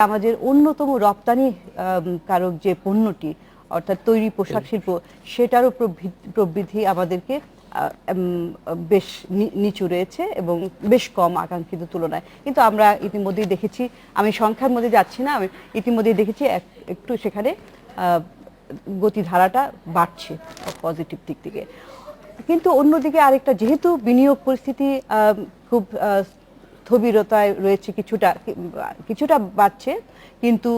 আমাদের অন্যতম রপ্তানি কারক যে পণ্যটি অর্থাৎ তৈরি পোশাক শিল্প সেটারও প্রবৃদ্ধি আমাদেরকে বেশ নিচু রয়েছে এবং বেশ কম আকাঙ্ক্ষিত তুলনায়। কিন্তু আমরা ইতিমধ্যেই দেখেছি, আমি সংখ্যার মধ্যে যাচ্ছি না, আমি ইতিমধ্যেই দেখেছি একটু সেখানে গতিধারাটা বাড়ছে পজিটিভ দিক থেকে। কিন্তু অন্যদিকে আরেকটা, যেহেতু বিনিয়োগ পরিস্থিতি খুব স্থবিরতায় রয়েছে, কিছুটা বাড়ছে কিন্তু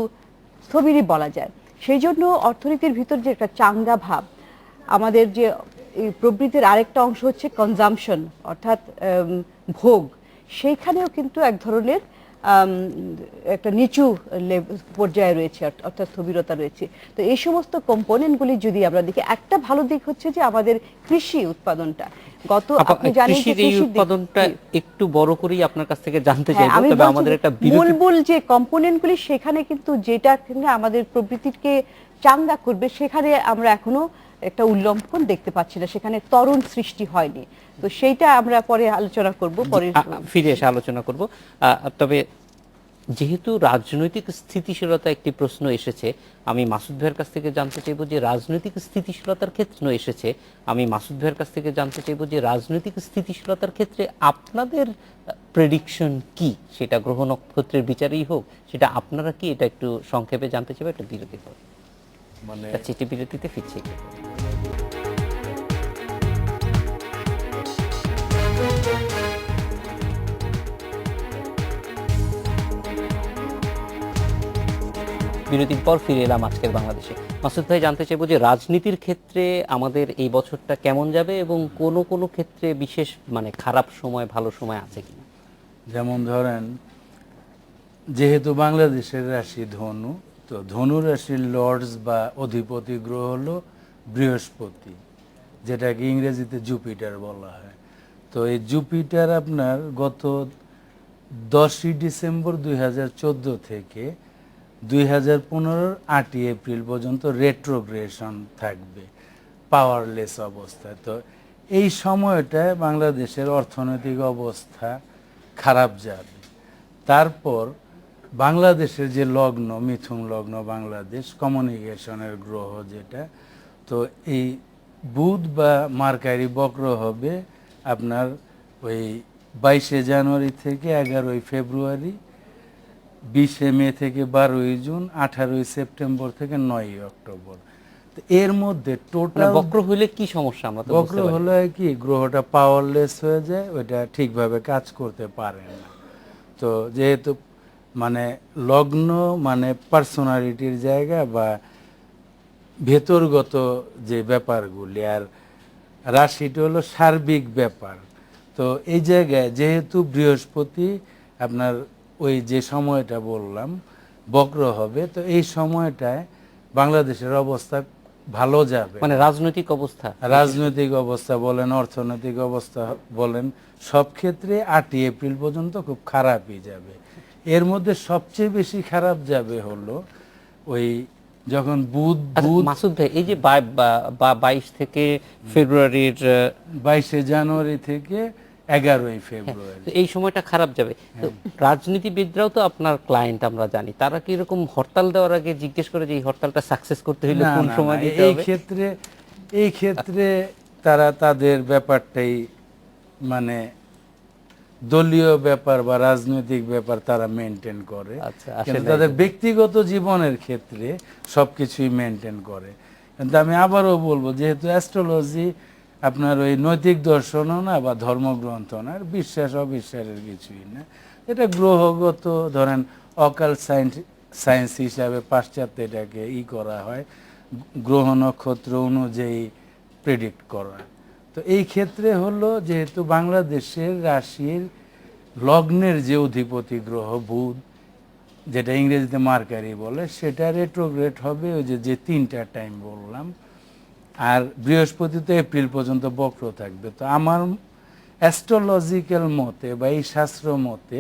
স্থবিরই বলা যায়, সেই জন্য অর্থনীতির ভিতর যে একটা চাঙ্গা ভাব, আমাদের যে প্রবৃদ্ধির আরেকটা অংশ হচ্ছে কনজামশন অর্থাৎ ভোগ, সেইখানেও কিন্তু এক ধরনের একটা নিচু পর্যায়ে রয়েছে, অর্থাৎ স্থবিরতা রয়েছে। তো এই সমস্ত কম্পোনেন্টগুলি যদি আমরা দেখি, একটা ভালো দিক হচ্ছে যে আমাদের কৃষি উৎপাদনটা আপনি জানেন যে কৃষির উৎপাদনটা একটু বড় করেই আপনার কাছ থেকে জানতে চাইবো, তবে আমাদের একটা মূল যে কম্পোনেন্টগুলি সেখানে কিন্তু যেটা আমাদের প্রবৃদ্ধিকে চাঙ্গা করবে, সেখানে আমরা এখনো একটা উল্লম্ফন দেখতে পাচ্ছি না, সেখানে তরুণ সৃষ্টি হয়নি। তো সেইটা আমরা পরে আলোচনা করব, পরে ফিরে এসে আলোচনা করব। তবে যেহেতু রাজনৈতিক স্থিতিশীলতা একটি প্রশ্ন এসেছে, আমি মাসুদ ভাইয়ের কাছ থেকে জানতে চাইবো যে রাজনৈতিক স্থিতিশীলতার ক্ষেত্রে এসেছে, আমি মাসুদ ভাইয়ের কাছ থেকে জানতে চাইবো যে রাজনৈতিক স্থিতিশীলতার ক্ষেত্রে আপনাদের প্রেডিকশন কি, সেটা গ্রহ নক্ষত্রের বিচারেই হোক, সেটা আপনারা কি, এটা একটু সংক্ষেপে জানতে চাইবো। একটা বিরতি পর মানে চিঠি বিরতিতে ফিরছে। বিরতির পর ফিরে এলাম আজকের বাংলাদেশে। মাসুদ ভাই, জানতে চাইবো যে রাজনীতির ক্ষেত্রে আমাদের এই বছরটা কেমন যাবে এবং কোন কোন ক্ষেত্রে বিশেষ মানে খারাপ সময় ভালো সময় আছে কিনা। যেমন ধরেন, যেহেতু বাংলাদেশের রাশি ধনু, তো ধনু রাশির লর্ডস বা অধিপতি গ্রহ হলো বৃহস্পতি, যেটাকে ইংরেজিতে জুপিটার বলা হয়। তো এই জুপিটার আপনার গত 10ই ডিসেম্বর 2014 থেকে 2015-র 8ই এপ্রিল পর্যন্ত রেট্রোগ্রেশন থাকবে, পাওয়ারলেস অবস্থায়। তো এই সময়টায় বাংলাদেশের অর্থনৈতিক অবস্থা খারাপ যাবে। তারপর বাংলাদেশের যে লগ্ন, মিথুন লগ্ন, বাংলাদেশ কমিউনিকেশনের গ্রহ যেটা, তো এই বুধ বা মার্কারি বক্র হবে আপনার ওই 22শে জানুয়ারি থেকে 11ই ফেব্রুয়ারি, 20শে মে থেকে 12ই জুন, 18ই সেপ্টেম্বর থেকে 9ই অক্টোবর। তো এর মধ্যে টোটাল বক্র হলে কি সমস্যা? আমরা বক্র হলে কি, গ্রহটা পাওয়ারলেস হয়ে যায়, ওইটা ঠিকভাবে কাজ করতে পারে না। তো যেহেতু মানে লগ্ন মানে পার্সোনালিটির জায়গা বা ভেতরগত যে ব্যাপারগুলি, আর রাশিটা হলো সার্বিক ব্যাপার। তো এই জায়গায় যেহেতু বৃহস্পতি আপনার ওই যে সময়টা বললাম বক্র হবে, তো এই সময়টায় বাংলাদেশের অবস্থা ভালো যাবে, মানে রাজনৈতিক অবস্থা বলেন, অর্থনৈতিক অবস্থা বলেন, সব ক্ষেত্রে 8ই এপ্রিল পর্যন্ত খুব খারাপই যাবে। এর মধ্যে সবচেয়ে বেশি খারাপ যাবে হলো ওই যখন বুধ মাসুদ ভাই, এই যে 22 থেকে ফেব্রুয়ারির 22শে জানুয়ারি থেকে 11ই ফেব্রুয়ারি, এই সময়টা খারাপ যাবে। তো রাজনীতিবিদরাও তো আপনার ক্লায়েন্ট, আমরা জানি, তারা কি এরকম হরতাল দেওয়ার আগে জিজ্ঞেস করে যে এই হরতালটা সাকসেস করতে হলে কোন সময় দিতে হবে? এই ক্ষেত্রে তারা তাদের ব্যাপারটাই মানে দলীয় ব্যাপার বা রাজনৈতিক ব্যাপার তারা মেনটেন করে, কিন্তু তাদের ব্যক্তিগত জীবনের ক্ষেত্রে সবকিছুই মেনটেন করে। কিন্তু আমি আবারও বলবো, যেহেতু অ্যাস্ট্রোলজি আপনার ওই নৈতিক দর্শনও না বা ধর্মগ্রন্থ না, বিশ্বাস অবিশ্বাসের কিছুই না, এটা গ্রহগত ধরেন অকাল সায়েন্স হিসাবে পাশ্চাত্যে এটাকে করা হয়, গ্রহ নক্ষত্র অনুযায়ী প্রেডিক্ট করা। তো এই ক্ষেত্রে হলো, যেহেতু বাংলাদেশের রাশির লগ্নের যে অধিপতি গ্রহ বুধ, যেটা ইংরেজিতে মার্কারি বলে, সেটা রেট্রোগ্রেড হবে ওই যে 3টা টাইম বললাম, আর বৃহস্পতি তো এপ্রিল পর্যন্ত বক্র থাকবে। তো আমার অ্যাস্ট্রোলজিক্যাল মতে বা এই শাস্ত্র মতে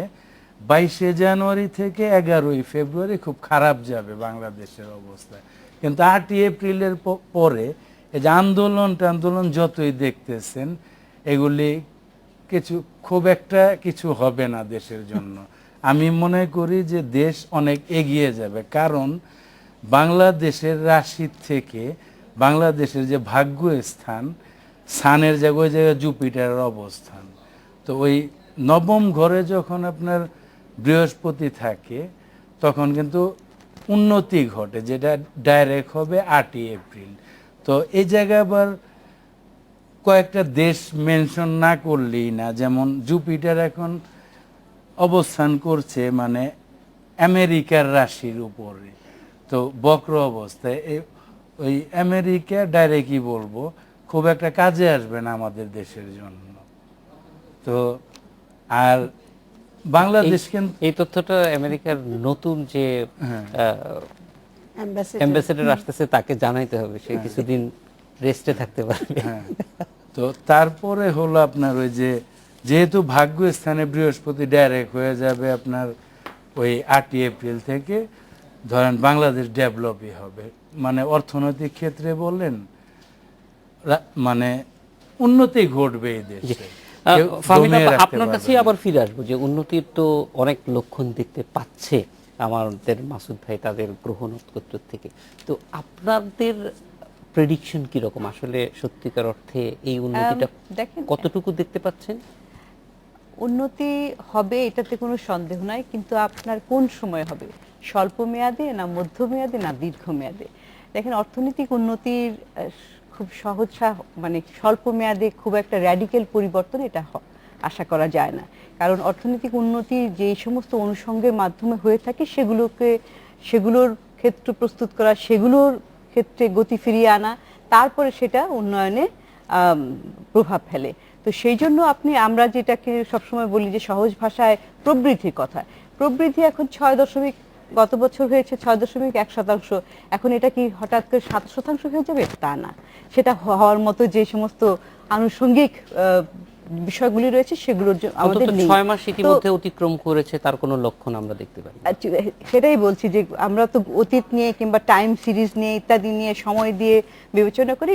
22শে জানুয়ারি থেকে 11ই ফেব্রুয়ারি খুব খারাপ যাবে বাংলাদেশের অবস্থা। কিন্তু 8ই এপ্রিলের পরে এই যে আন্দোলন যতই দেখতেছেন, এগুলি খুব একটা কিছু হবে না দেশের জন্য। আমি মনে করি যে দেশ অনেক এগিয়ে যাবে, কারণ বাংলাদেশের রাশি থেকে বাংলাদেশের যে ভাগ্য স্থান, সানের জায়গায় ওই জায়গায় জুপিটারের অবস্থান, তো ওই নবম ঘরে যখন আপনার বৃহস্পতি থাকে তখন কিন্তু উন্নতি ঘটে, যেটা ডাইরেক্ট হবে 8ই এপ্রিল। তো এই জায়গায় আবার কয়েকটা দেশ মেনশন না করলেই না, যেমন জুপিটার এখন অবস্থান করছে মানে আমেরিকার রাশির উপরে, তো বক্র অবস্থায় ওই আমেরিকা ডাইরেক্টই বলবো খুব একটা কাজে আসবে না আমাদের দেশের জন্য। তো আর বাংলাদেশ কিন্তু এই তথ্যটা আমেরিকার নতুন যে অ্যাম্বাসেডর আসতেছে তাকে জানাইতে হবে, সে কিছুদিন রেস্টে থাকতে পারবে। হ্যাঁ, তো তারপরে হলো আপনার ওই যে যেহেতু ভাগ্য স্থানে বৃহস্পতি ডাইরেক্ট হয়ে যাবে আপনার ওই 8ই এপ্রিল থেকে, ধরেন বাংলাদেশ ডেভেলপই হবে, মানে অর্থনৈতিক ক্ষেত্রে বললেন মানে উন্নতি ঘটবে এই দেশে। ফাহমিদা আপা, আপনার কাছে আবার ফিরে আসবো যে উন্নতির তো অনেক লক্ষণ দেখতে পাচ্ছে আমাদের মাসুদ ভাই তাদের গ্রহ নক্ষত্র থেকে, তো আপনাদের প্রেডিকশন কিরকম আসলে সত্যিকার অর্থে এই উন্নতিটা দেখেন, কতটুকু দেখতে পাচ্ছেন? উন্নতি হবে এটাতে কোনো সন্দেহ নাই, কিন্তু আপনার কোন সময় হবে, স্বল্প মেয়াদে না মধ্যমেয়াদে না দীর্ঘমেয়াদে? দেখেন, অর্থনৈতিক উন্নতির খুব সহজ মানে স্বল্প মেয়াদে খুব একটা র্যাডিক্যাল পরিবর্তন এটা আশা করা যায় না, কারণ অর্থনৈতিক উন্নতি যে সমস্ত অনুষঙ্গের মাধ্যমে হয়ে থাকে সেগুলোর ক্ষেত্র প্রস্তুত করা, সেগুলোর ক্ষেত্রে গতি ফিরিয়ে আনা, তারপরে সেটা উন্নয়নে প্রভাব ফেলে। তো সেই জন্য আমরা যেটাকে সবসময় বলি যে সহজ ভাষায় প্রবৃদ্ধির কথা, প্রবৃদ্ধি এখন 6 গত বছর হয়েছে 6.1%, এখন এটা কি হঠাৎ করে 7% হয়ে যাবে? তা না, সেটা হওয়ার মতো যে সমস্ত আনুষঙ্গিক বিষয়গুলি রয়েছে সেগুলোর আমাদের নেই। 6 মাস ইতিমধ্যে অতিক্রম করেছে, তার কোনো লক্ষণ আমরা দেখতে পাই না। সেটাই বলছি যে আমরা তো অতীত নিয়ে কিংবা টাইম সিরিজ নিয়ে ইত্যাদি নিয়ে সময় দিয়ে বিবেচনা করি।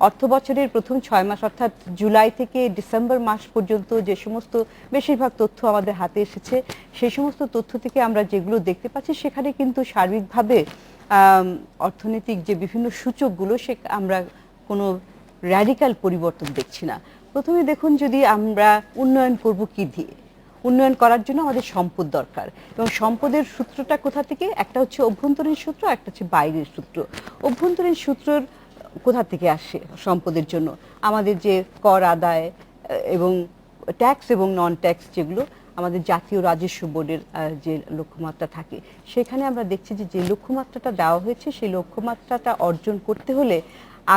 অর্থ বছরের প্রথম 6 মাস অর্থাৎ জুলাই থেকে ডিসেম্বর মাস পর্যন্ত যে সমস্ত বেশিরভাগ তথ্য আমাদের হাতে এসেছে, সেই সমস্ত তথ্য থেকে আমরা যেগুলো দেখতে পাচ্ছি সেখানে কিন্তু সার্বিকভাবে অর্থনৈতিক যে বিভিন্ন সূচকগুলো আমরা কোনো র্যাডিক্যাল পরিবর্তন দেখছি না। প্রথমে দেখুন, যদি আমরা উন্নয়ন করব কি দিয়ে, উন্নয়ন করার জন্য আমাদের সম্পদ দরকার, এবং সম্পদের সূত্রটা কোথা থেকে? একটা হচ্ছে অভ্যন্তরীণ সূত্র, একটা হচ্ছে বাইরের সূত্র। অভ্যন্তরীণ সূত্রের কোথা থেকে আসে সম্পদের জন্য? আমাদের যে কর আদায় এবং ট্যাক্স এবং নন ট্যাক্স, যেগুলো আমাদের জাতীয় রাজস্ব বোর্ডের যে লক্ষ্যমাত্রা থাকে, সেখানে আমরা দেখছি যে লক্ষ্যমাত্রাটা দেওয়া হয়েছে, সেই লক্ষ্যমাত্রাটা অর্জন করতে হলে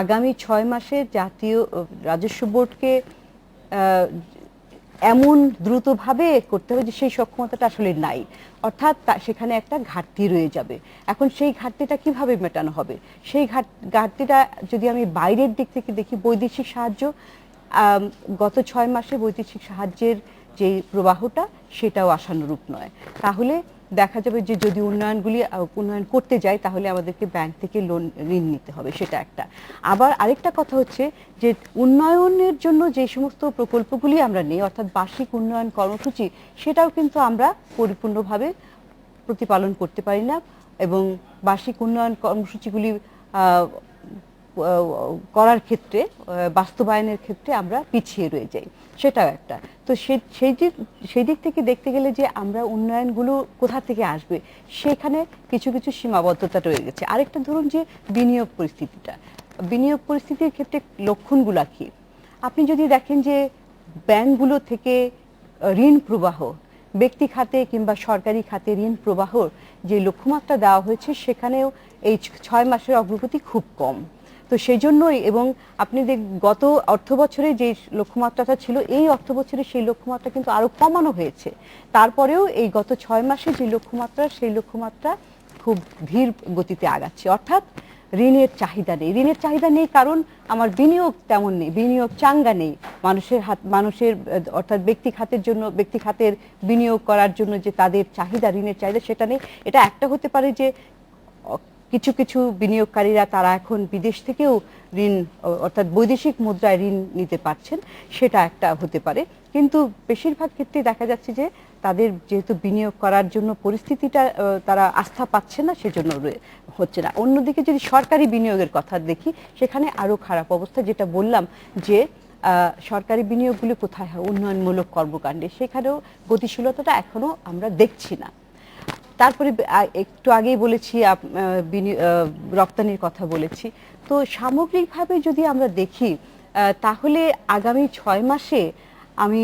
আগামী 6 মাসে জাতীয় রাজস্ব বোর্ডকে এমন দ্রুতভাবে করতে হবে যে সেই সক্ষমতাটা আসলে নাই, অর্থাৎ সেখানে একটা ঘাটতি রয়ে যাবে। এখন সেই ঘাটতিটা কিভাবে মেটানো হবে? সেই ঘাটতিটা যদি আমি বাইরের দিক থেকে দেখি, বৈদেশিক সাহায্য, গত 6 মাসে বৈদেশিক সাহায্যের যে প্রবাহটা সেটাও আশানুরূপ নয়। তাহলে দেখা যাবে যে যদি উন্নয়ন করতে যাই তাহলে আমাদেরকে ব্যাংক থেকে ঋণ নিতে হবে, সেটা একটা। আবার আরেকটা কথা হচ্ছে যে উন্নয়নের জন্য যে সমস্ত প্রকল্পগুলি আমরা নিই, অর্থাৎ বার্ষিক উন্নয়ন কর্মসূচি, সেটাও কিন্তু আমরা পরিপূর্ণভাবে প্রতিপালন করতে পারি না, এবং বার্ষিক উন্নয়ন কর্মসূচিগুলি করার ক্ষেত্রে, বাস্তবায়নের ক্ষেত্রে আমরা পিছিয়ে রয়ে যাই, সেটাও একটা। তো সেই দিক থেকে দেখতে গেলে যে আমরা উন্নয়নগুলো কোথা থেকে আসবে, সেখানে কিছু কিছু সীমাবদ্ধতা রয়ে গেছে। আরেকটা ধরুন যে বিনিয়োগ পরিস্থিতির ক্ষেত্রে লক্ষণগুলো কি? আপনি যদি দেখেন যে ব্যাংকগুলো থেকে ঋণ প্রবাহ, ব্যক্তি খাতে কিংবা সরকারি খাতে ঋণ প্রবাহর যে লক্ষ্যমাত্রা দেওয়া হয়েছে, সেখানেও এই 6 মাসের অগ্রগতি খুব কম। তো সেই জন্যই, এবং আপনি গত অর্থ বছরে যে লক্ষ্যমাত্রাটা ছিল, এই অর্থ বছরে সেই লক্ষ্যমাত্রা কিন্তু আরো কমানো হয়েছে। তারপরেও এই গত 6 মাসে যে লক্ষ্যমাত্রা, সেই লক্ষ্যমাত্রা খুব ধীর গতিতে আগাচ্ছে, অর্থাৎ ঋণের চাহিদা নেই, কারণ আমার বিনিয়োগ তেমন নেই, বিনিয়োগ চাঙ্গা নেই। মানুষের অর্থাৎ ব্যক্তি খাতের বিনিয়োগ করার জন্য যে তাদের চাহিদা, ঋণের চাহিদা, সেটা নেই। এটা একটা হতে পারে যে কিছু কিছু বিনিয়োগকারীরা তারা এখন বিদেশ থেকেও ঋণ অর্থাৎ বৈদেশিক মুদ্রায় ঋণ নিতে পারছেন, সেটা একটা হতে পারে। কিন্তু বেশিরভাগ ক্ষেত্রে দেখা যাচ্ছে যে তাদের যেহেতু বিনিয়োগ করার জন্য পরিস্থিতিটা তারা আস্থা পাচ্ছে না, সেজন্য হচ্ছে না। অন্যদিকে যদি সরকারি বিনিয়োগের কথা দেখি, সেখানে আরো খারাপ অবস্থা। যেটা বললাম যে সরকারি বিনিয়োগগুলো কোথায় হয়? উন্নয়নমূলক কর্মকাণ্ডে, সেখানেও গতিশীলতাটা এখনো আমরা দেখছি না। তারপরে একটু আগেই বলেছি রপ্তানির কথা বলেছি। তো সামগ্রিকভাবে যদি আমরা দেখি তাহলে আগামী 6 মাসে আমি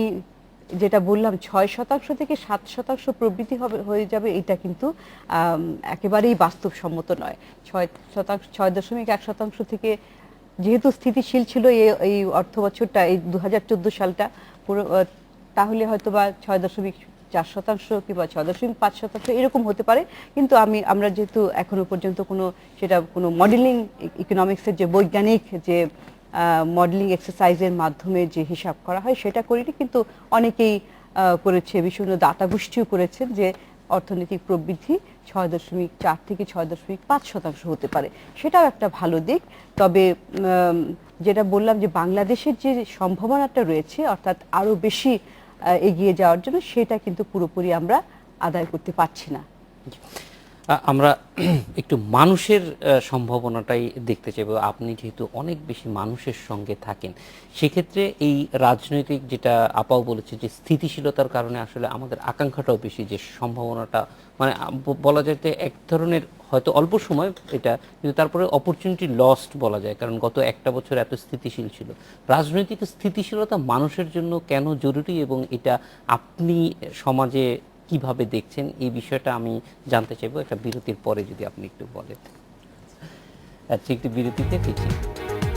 যেটা বললাম 6% থেকে 7% প্রবৃদ্ধি হয়ে যাবে, এটা কিন্তু একেবারেই বাস্তবসম্মত নয়। 6.1% থেকে যেহেতু স্থিতিশীল ছিল এই অর্থ বছরটা, এই 2014 সালটা পুরো, তাহলে হয়তো বা 6.4% কিংবা 6.5% এরকম হতে পারে। কিন্তু আমরা যেহেতু এখনো পর্যন্ত কোনো মডেলিং ইকোনমিক্সের যে বৈজ্ঞানিক যে মডেলিং এক্সারসাইজের মাধ্যমে যে হিসাব করা হয় সেটা করিনি, কিন্তু অনেকেই করেছে, বিভিন্ন দাতা গোষ্ঠীও করেছেন যে অর্থনৈতিক প্রবৃদ্ধি 6.4 থেকে 6.5% হতে পারে। সেটাও একটা ভালো দিক। তবে যেটা বললাম যে বাংলাদেশের যে সম্ভাবনাটা রয়েছে, অর্থাৎ আরো বেশি এগিয়ে যাওয়ার জন্য, সেটা কিন্তু পুরোপুরি আমরা আদায় করতে পারছি না। আমরা একটু মানুষের সম্ভাবনাটাই দেখতে চাইব। আপনি যেহেতু অনেক বেশি মানুষের সঙ্গে থাকেন, সেক্ষেত্রে এই রাজনৈতিক, যেটা আপাও বলেছে যে স্থিতিশীলতার কারণে আসলে আমাদের আকাঙ্ক্ষাটাও বেশি, যে সম্ভাবনাটা মানে বলা যায় যে এক ধরনের হয়তো অল্প সময় এটা, কিন্তু তারপরে অপরচুনিটি লস্ট বলা যায়, কারণ গত একটা বছর এত স্থিতিশীল ছিল। রাজনৈতিক স্থিতিশীলতা মানুষের জন্য কেন জরুরি, এবং এটা আপনি সমাজে কিভাবে দেখছেন, এই বিষয়টা আমি জানতে চাইবো একটা বিরতির পরে, যদি আপনি একটু বলেন। আচ্ছা, একটু বিরতিতে ফিরছি।